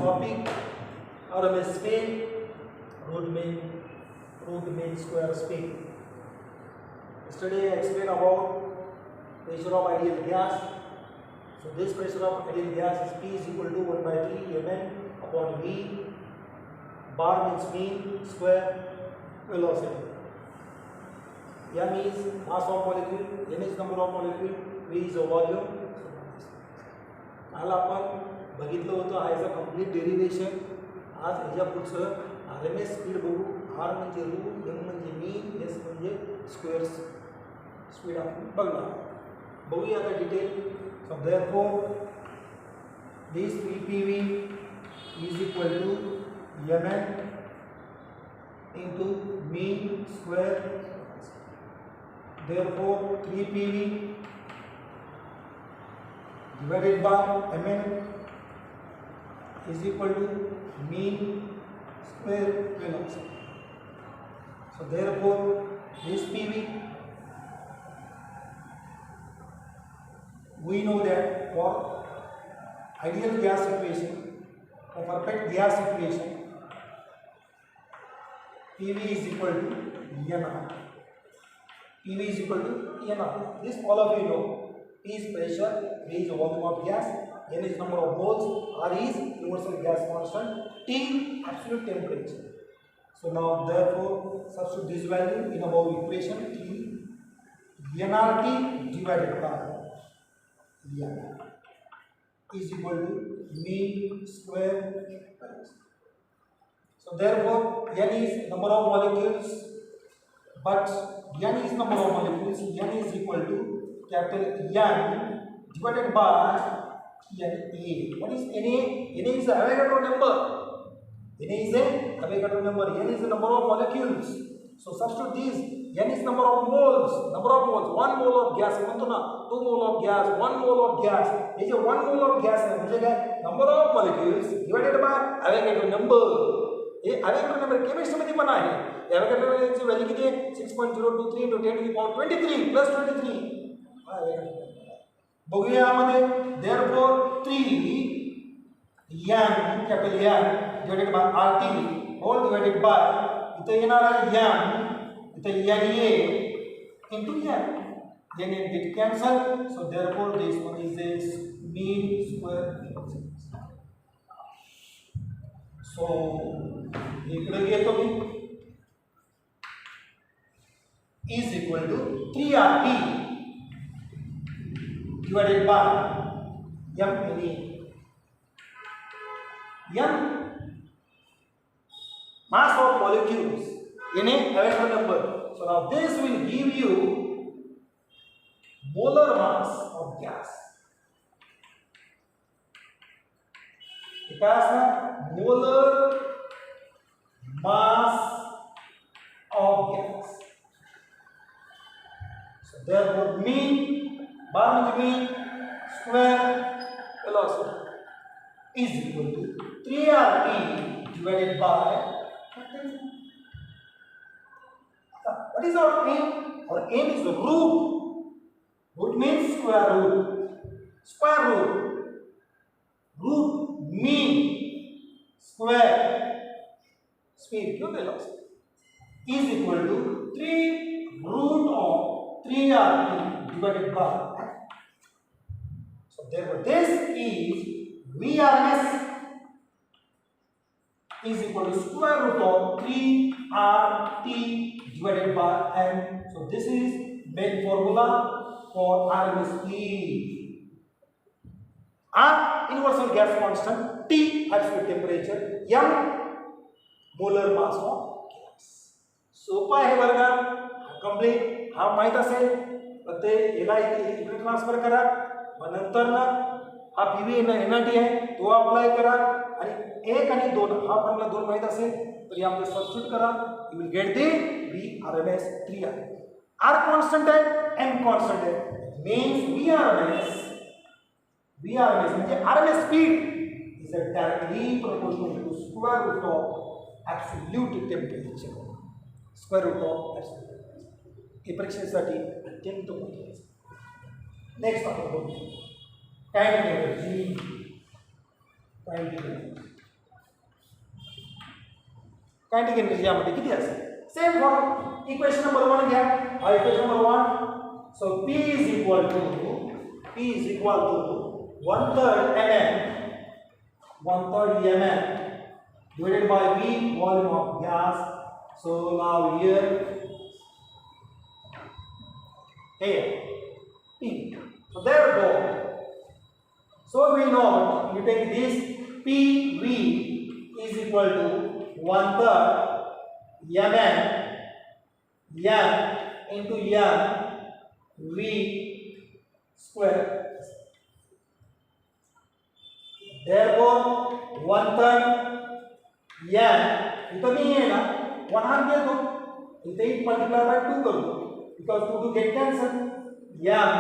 topic RMS speed, root mean square speed. Yesterday I explained about pressure of ideal gas. So this pressure of ideal gas is P is equal to 1 by 3 Mn upon V. Bar means mean, square, velocity. M is mass of molecule, N is number of molecule, V is a volume. काल आपण बघितलं होतं ह्याचं complete derivation. आज ह्याच्या पुढचं RMS speed बघू. R म्हणजे रूट, M म्हणजे मीन, S म्हणजे स्क्वेअर स्पीड आपण बघणार. बघूया आता detail. So therefore this 3PV is equal to Mn into mean square. Therefore 3PV divided by Mn is equal to mean square velocity. So therefore this PV, we know that for ideal gas equation or perfect gas equation, PV is equal to Nr. PV is equal to Nr. This all of you know. P is pressure, V is the volume of gas, N is number of moles, R is universal gas constant, T absolute temperature. So now therefore substitute this value in above equation. T nRT divided by N is equal to mean square. So therefore N is number of molecules, but N is number of molecules, N is equal to capital N divided by Na. What is Na? Na is a Avogadro number. Na is a Avogadro number. N is the number of molecules. So substitute this. N is number of moles. Number of moles. 1 mole of gas. 2 mole of gas. 1 mole of gas. This is 1 mole of gas. Number of molecules divided by Avogadro number. ये Avogadro number chemistry मध्ये पण आहे. Avogadro ची value किती आहे? 6.023 into 10 to the power 23 plus 23. बघूया यामध्ये. therefore 3 N capital N divided by RT whole divided by इथे येणार आहे M, इथे Na into N. N get cancel. So therefore this one is this mean square. So इकडे घेतो मी is equal to 3RT divided by MNA. M mass of molecules, Na Avogadro number. So now this will give you molar mass of gas. It has a molar mass of gas. So therefore mean bar mean square velocity is equal to 3RT divided by. What is our aim? Our aim is the root. Root means square root. Square root. Root mean square speed velocity is equal to 3 root of 3RT divided by. So therefore this is VRMS is equal to square root of 3RT divided by N. So this is main formula for RMS speed. R universal gas constant, T absolute temperature, M molar mass of gas. सोपा आहे वर्गा. Complete हा माहित असेल तर ते याला इकडे transfer करा. मग नंतर ना हा PV NRT आहे तो अप्लाय करा आणि 1 आणि 2 हा फॉर्म्युला 2 माहित असेल तर यामध्ये सबस्टिट्यूट करा. You will get the VRMS 3 आहे. R कॉन्स्टंट आहे, M कॉन्स्टंट आहे. मीन्स VRMS म्हणजे RMS speed is directly proportional to square root of absolute temperature. Square root of absolute temperature. हे परीक्षेसाठी अत्यंत महत्त्वाचे. नेक्स्ट आपण बघू kinetic energy. Kinetic energy kinetic energy यामध्ये किती असेल? सेम फॉर इक्वेशन नंबर 1 घ्या. Equation number 1. So P is equal to 1/3 mn divided by V, volume of gas. So now here P. So therefore, so we know you take this PV is equal to 1/3 mn n into n V square. Therefore 1/3 n इथं मी आहे ना 1 half घेतो, इथे 8 multiply by 2 करतो because 2 to get cancel. n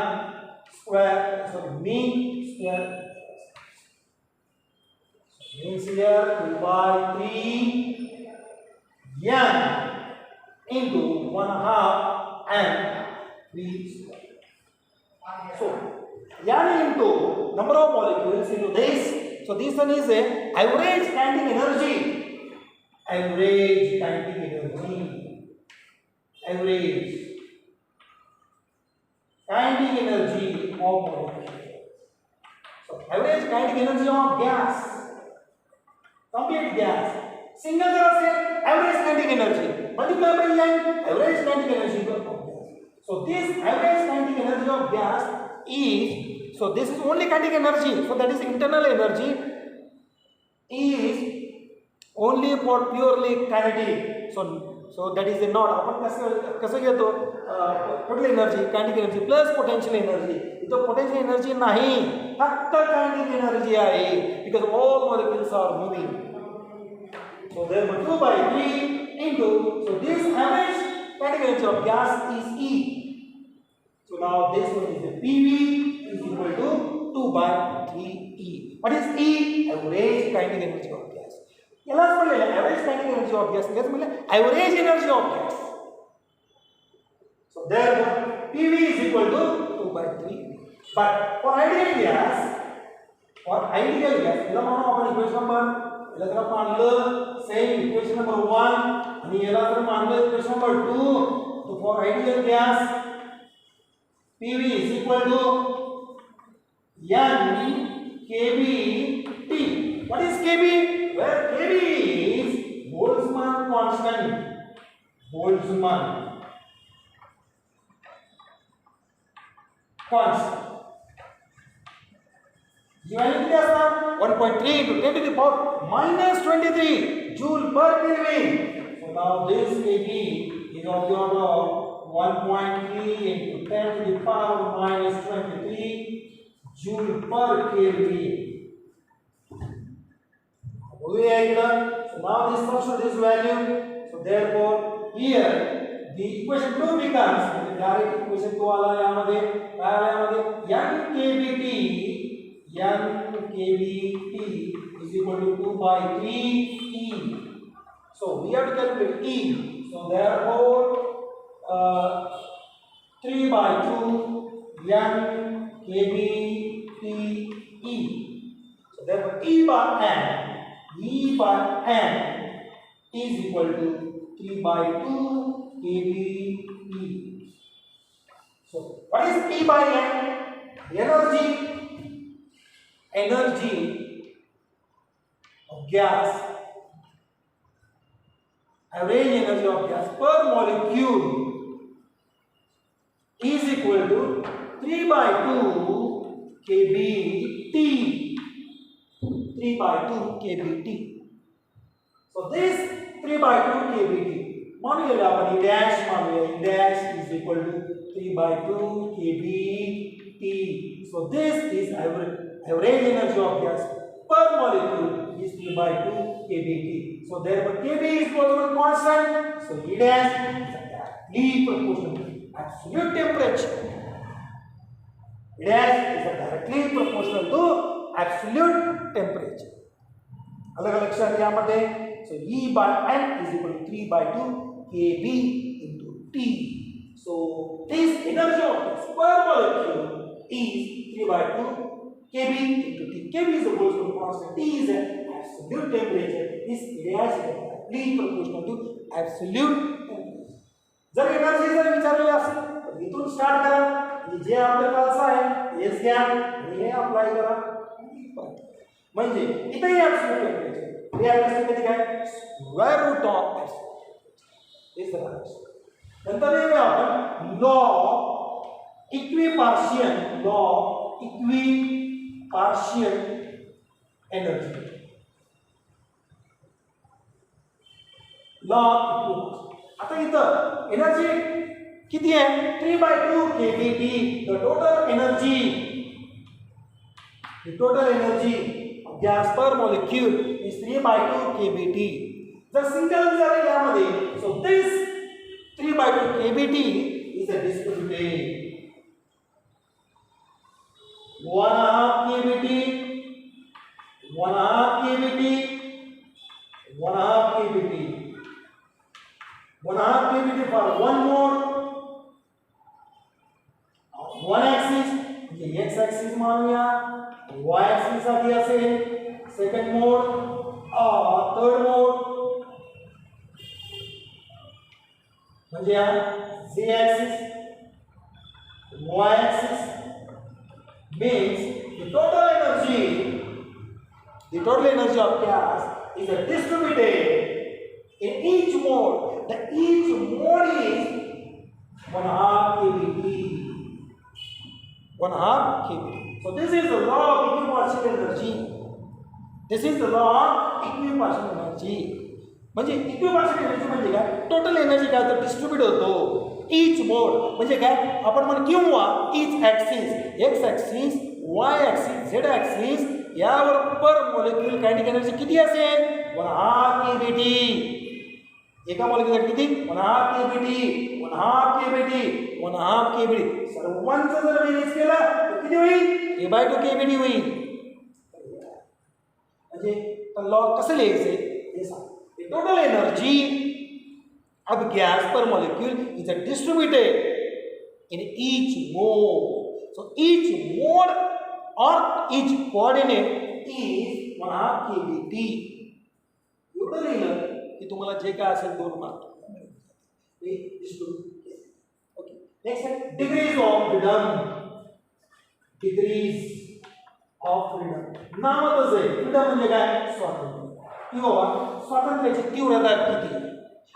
square, so mean square means here 2 by 3 n into 1/2 n V square. So n into number of molecules into this. So this one is a average kinetic energy. Average kinetic energy. Average kinetic energy of molecule. So average kinetic energy of gas. Complete gas. Single gas है average kinetic energy. Multiply by n average kinetic energy of gas. So this average kinetic energy of gas is, so this is only kinetic energy. So that is internal energy is only for purely kinetic. So that is not आपण कसं घेतो total energy kinetic energy plus potential energy. इथं potential energy नाही, फक्त kinetic energy आहे because all molecules are moving. So therefore 2 by 3 into, so this average kinetic energy of gas is E. So now this one is the PV is equal to 2 by 3 E. What is E? Average kinetic energy of gas. यालाच म्हणलेलं average kinetic energy of gas. याच म्हणलं average energy of gas. So therefore PV is equal to 2 by 3. But for ideal gas, याला म्हणू आपण equation number, याला जर मानलं सेम इक्वेशन नंबर 1 आणि याला जर मानलं इक्वेशन नंबर 2, तो for ideal gas PV is equal to n kBT. What is KB? Where KB is Boltzmann constant. Boltzmann constant. Ji value किती असणार? 1.3 into 10 to the power minus 23 joule per Kelvin. So now this KB is of the order of 1.3 into 10 to the power minus 23 joule per Kelvin. So now this substitute this value. So therefore here the equation 2 becomes, direct equation 2 आला यामध्ये काय आला यामध्ये n kBT is equal to 2 by 3 E. So we have to calculate E. So therefore 3 by 2 n kBT E. So therefore E by n is equal to 3 by 2 kBT. So what is E by n? Energy of gas, average energy of gas per molecule is equal to 3 by 2 kBT. 3 by 2 kBT. So this 3 by 2 kBT, मान लिया अपन E dash is equal to 3 by 2 kBT. So this is average energy of gas per molecule is 3 by 2 kBT. So therefore kB is Boltzmann constant. So E dash is directly proportional to absolute temperature. E dash is directly proportional to absolute temperature. अलग लक्षात घ्या मध्ये. So E by n is equal to 3 by 2 kB into T. So this energy of gas per molecule is 3 by 2 kB into T. kB is the Boltzmann constant. T is an absolute temperature. This gas is directly proportional to absolute. जर energy जर विचारली असेल तर इथून start करा, जे आपलं खालचं आहे हेच घ्या आणि हे अप्लाय करा. म्हणजे इथेही ॲब्सोल्यूट टेम्परेचर रिॲक्टन्स किती काय स्क्वेअर रूट ऑफ ॲब्सोल्यूट. नंतर येऊया आपण लॉ इक्विपार्शियल एनर्जी. लॉ आता इथं एनर्जी किती आहे 3/2 kBT. The total energy of gas per molecule is 3/2 kBT. जर सिंगल जर यामध्ये so this 3/2 kBT is a distributed 1/2 kBT 1/2 kBT 1/2 kBT 1/2 kBT for one mode one axis. म्हणजे x axis मानूया, y axis साठी असेल second mode, third mode म्हणजे z axis y axis means the total energy of gas is distributed in each mode. Each mode is 1/2 kBT. 1/2 kBT. So this is the law of equipartial energy. म्हणजे इक्विपार्शियल energy म्हणजे काय, total energy काय तर distribute होतो each mode. म्हणजे काय आपण म्हण किंवा ईच ॲक्सिस एक्स ॲक्सिस वाय ॲक्सिस झेड ॲक्सिस यावर पर मोलेक्युल कायनेटिक एनर्जी किती असेल 1/2 kBT. एका मोलेक्युलर किती 1/2 kBT 1/2 kBT 1/2 kBT. सर्वांचं जर बेरीज केला तर किती होईल 3/2 kBT होईल. म्हणजे लॉ कसं लिहायचे हे सांग. Total energy of gas per molecule is distributed in each mode. So each mode or each coordinate is 1/2 kBT. एवढं लिहिलं की तुम्हाला जे काय असेल 2 मार्क. ओके, नेक्स्ट आहे degrees of freedom. Degrees of freedom नावातच आहे. फ्रीडम म्हणजे काय स्वातंत्र्य. किंवा स्वातंत्र्याची तीव्रता किती.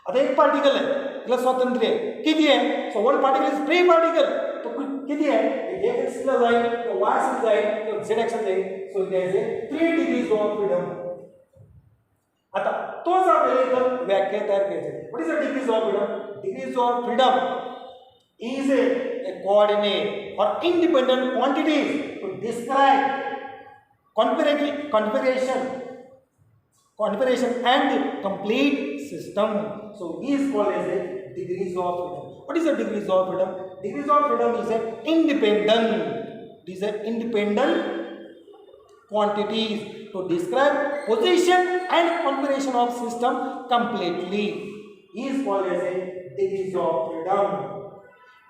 आता एक पार्टिकल आहे त्याला स्वातंत्र्य किती आहे. So one particle is free particle. तो किती आहे एक एक्सिसला जाईल किंवा वाय एक्सिस जाईल किंवा झेड एक्सिस जाईल. So it is 3 degrees of freedom. आता तोच आपल्याला इथं व्याख्या तयार करायची आहे. What is the degrees of freedom. Degrees of freedom is a coordinate or independent quantities to describe configuration and complete system. So is called as a degrees of freedom. What is the degrees of freedom? Degrees of freedom is independent quantities to describe position and configuration of system completely. Is called as a degrees of freedom.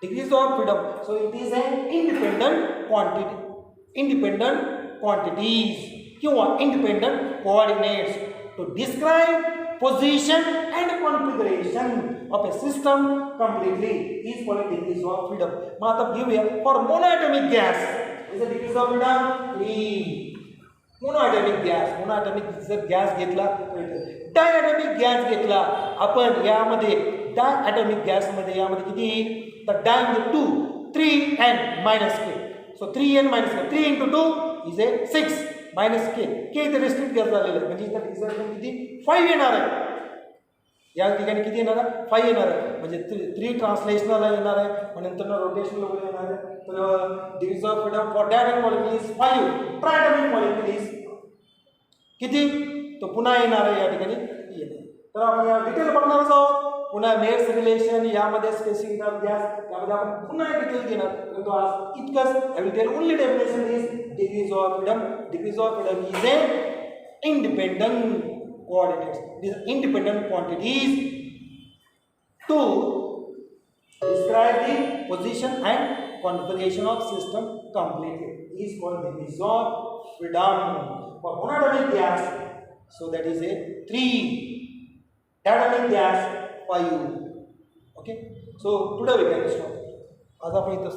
Degrees of freedom. So it is an independent quantities किंवा independent coordinates to describe position and configuration of a system completely. Is called degrees of freedom. मग आता घेऊया for monoatomic gas. Is the degrees of freedom 3. Monoatomic जर gas घेतला, diatomic gas घेतला आपण, यामध्ये diatomic गॅसमध्ये यामध्ये किती येईल तर डाय म्हणजे 2 3n minus k. So 3n minus k 3 into 2 is a 6 minus k. k इथे रिस्ट्रिक्ट गॅस झालेलं आहे म्हणजे इथं रिझल्ट किती 5 येणार आहे. या ठिकाणी किती येणार आहे 5 येणार आहे. म्हणजे 3 ट्रान्सलेशनल येणार आहे आणि नंतर रोटेशनल वगैरे येणार आहे. तर degrees of freedom for diatomic molecule is 5. Triatomic molecule is किती तो पुन्हा येणार आहे या ठिकाणी येणार. तर आपण या डिटेल बघणारच आहोत. पुन्हा मेर्स रिलेशन यामध्ये स्पेसिफिक गॅस यामध्ये आपण पुन्हा डिटेल घेणार. परंतु आज इतकंच. I will tell only definition is degrees of freedom. Degrees of freedom is a independent coordinates. These independent quantities to describe the position and configuration of system completely. Is called degrees of freedom for monatomic gas. So that is a 3 dynamic gas 5. Okay. So today we can stop. आज आपण इथं